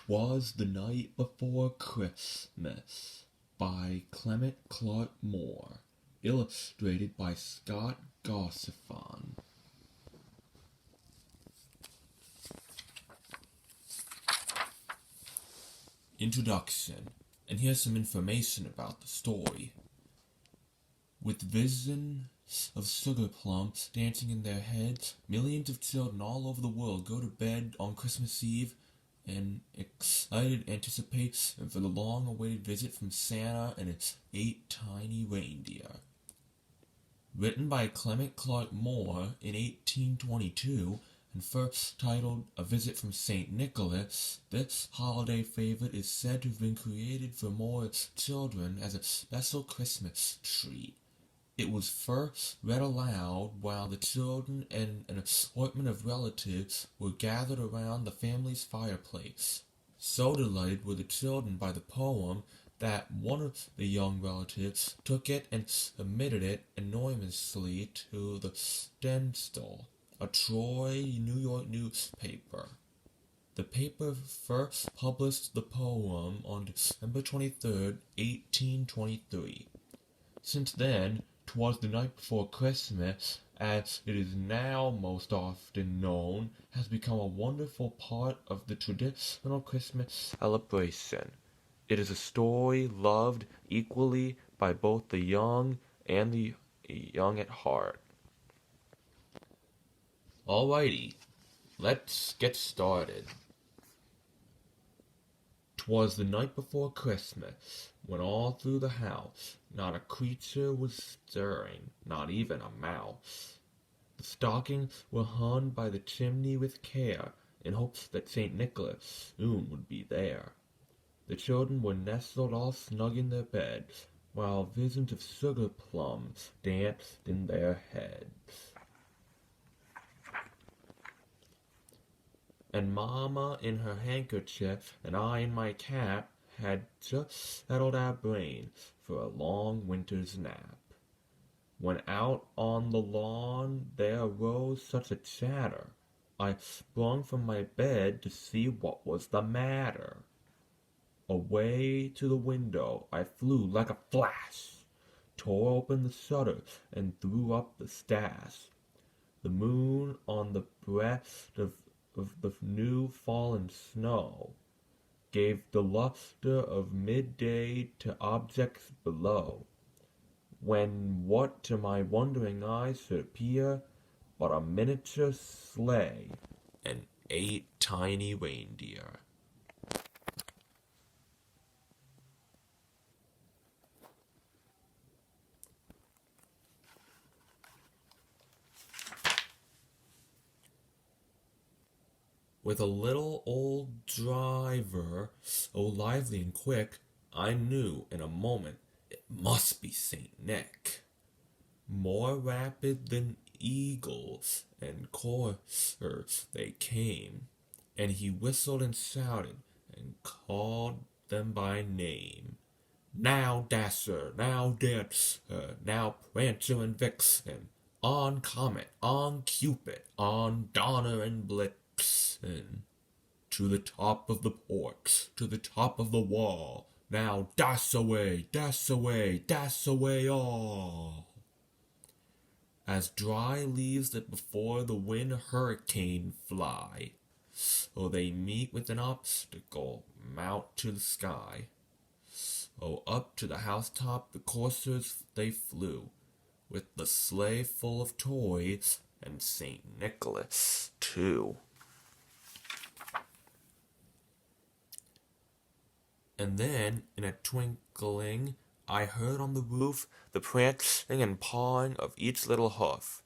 'Twas the Night Before Christmas by Clement Clark Moore, illustrated by Scott Gossifon. Introduction, and here's some information about the story. With vision of sugar plums dancing in their heads, millions of children all over the world go to bed on Christmas Eve and excited anticipation for the long-awaited visit from Santa and his 8 tiny reindeer. Written by Clement Clark Moore in 1822 and first titled A Visit from St. Nicholas, this holiday favorite is said to have been created for Moore's children as a special Christmas treat. It was first read aloud while the children and an assortment of relatives were gathered around the family's fireplace. So delighted were the children by the poem that one of the young relatives took it and submitted it anonymously to the Stencil, a Troy, New York newspaper. The paper first published the poem on December 23, 1823. Since then, "Twas the Night Before Christmas," as it is now most often known, has become a wonderful part of the traditional Christmas celebration. It is a story loved equally by both the young and the young at heart. Alrighty, let's get started. 'Twas the night before Christmas, when all through the house not a creature was stirring, not even a mouse. The stockings were hung by the chimney with care, in hopes that St. Nicholas soon would be there. The children were nestled all snug in their beds, while visions of sugar plums danced in their heads. And Mamma in her handkerchief and I in my cap had just settled our brains for a long winter's nap, when out on the lawn there arose such a chatter, I sprung from my bed to see what was the matter. Away to the window I flew like a flash, tore open the shutters and threw up the sash. The moon on the breast of the new fallen snow gave the luster of midday to objects below, when what to my wondering eyes should appear but a miniature sleigh and 8 tiny reindeer. With a little old driver, oh lively and quick, I knew in a moment it must be Saint Nick. More rapid than eagles and coursers they came, and he whistled and shouted and called them by name. Now Dasher, now Dancer, now Prancer and Vixen, on Comet, on Cupid, on Donner and Blitzen, to the top of the porch, to the top of the wall. Now dash away, dash away, dash away all. As dry leaves that before the wind hurricane fly, oh, they meet with an obstacle, mount to the sky. Oh, up to the housetop the coursers they flew, with the sleigh full of toys, and St. Nicholas too. And then, in a twinkling, I heard on the roof the prancing and pawing of each little hoof.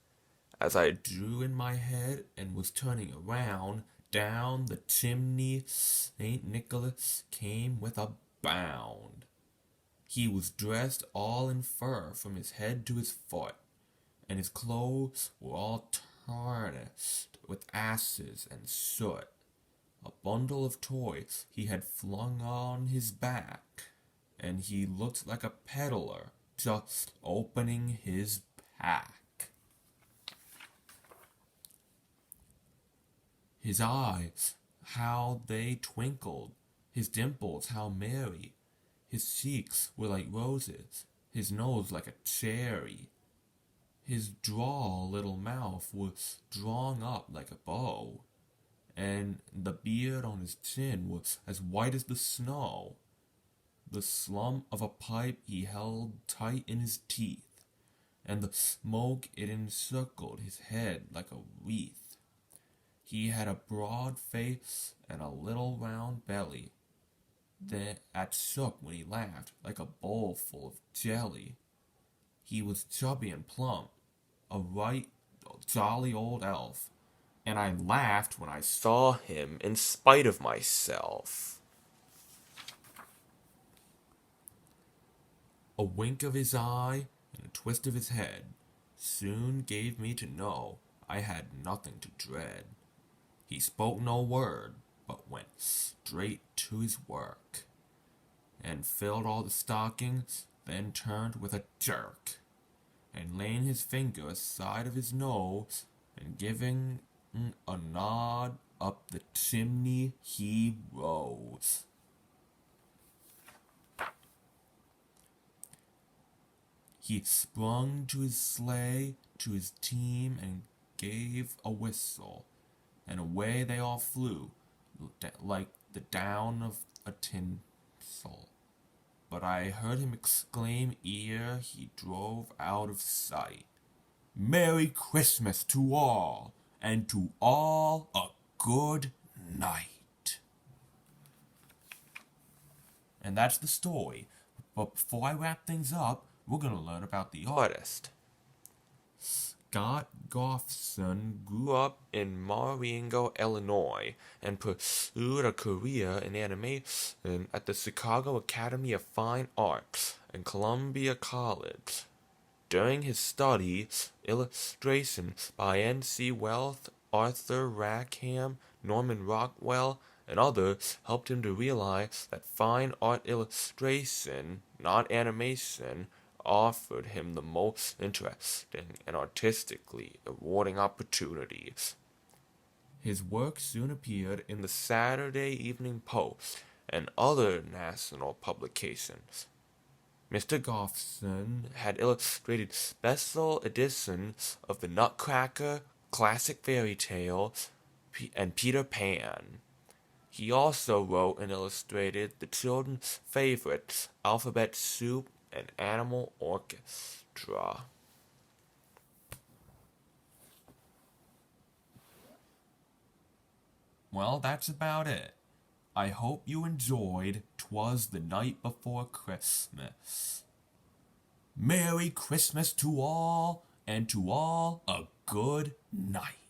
As I drew in my head and was turning around, down the chimney St. Nicholas came with a bound. He was dressed all in fur from his head to his foot, and his clothes were all tarnished with ashes and soot. A bundle of toys he had flung on his back, and he looked like a peddler just opening his pack. His eyes, how they twinkled, His dimples, how merry! His cheeks were like roses, his nose like a cherry. His droll little mouth was drawn up like a bow, and the beard on his chin was as white as the snow. The slump of a pipe he held tight in his teeth, and the smoke it encircled his head like a wreath. He had a broad face and a little round belly that shook when he laughed like a bowl full of jelly. He was chubby and plump, a right jolly old elf, and I laughed when I saw him in spite of myself. A wink of his eye and a twist of his head soon gave me to know I had nothing to dread. He spoke no word, but went straight to his work, and filled all the stockings, then turned with a jerk, and laying his finger aside of his nose, and giving a nod, up the chimney he rose. He sprung to his sleigh, to his team, and gave a whistle, and away they all flew, like the down of a tinsel. But I heard him exclaim ere he drove out of sight, "Merry Christmas to all, and to all a good night." And that's the story. But before I wrap things up, we're going to learn about the artist. Scott Goffson grew up in Marengo, Illinois, and pursued a career in animation at the Chicago Academy of Fine Arts and Columbia College. During his studies, illustration by N.C. Wells, Arthur Rackham, Norman Rockwell, and others helped him to realize that fine art illustration, not animation, offered him the most interesting and artistically rewarding opportunities. His work soon appeared in the Saturday Evening Post and other national publications. Mr. Goffson had illustrated special editions of the Nutcracker, Classic Fairy Tale, and Peter Pan. He also wrote and illustrated the children's favorites, Alphabet Soup and Animal Orchestra. Well, that's about it. I hope you enjoyed 'Twas the Night Before Christmas. Merry Christmas to all, and to all a good night.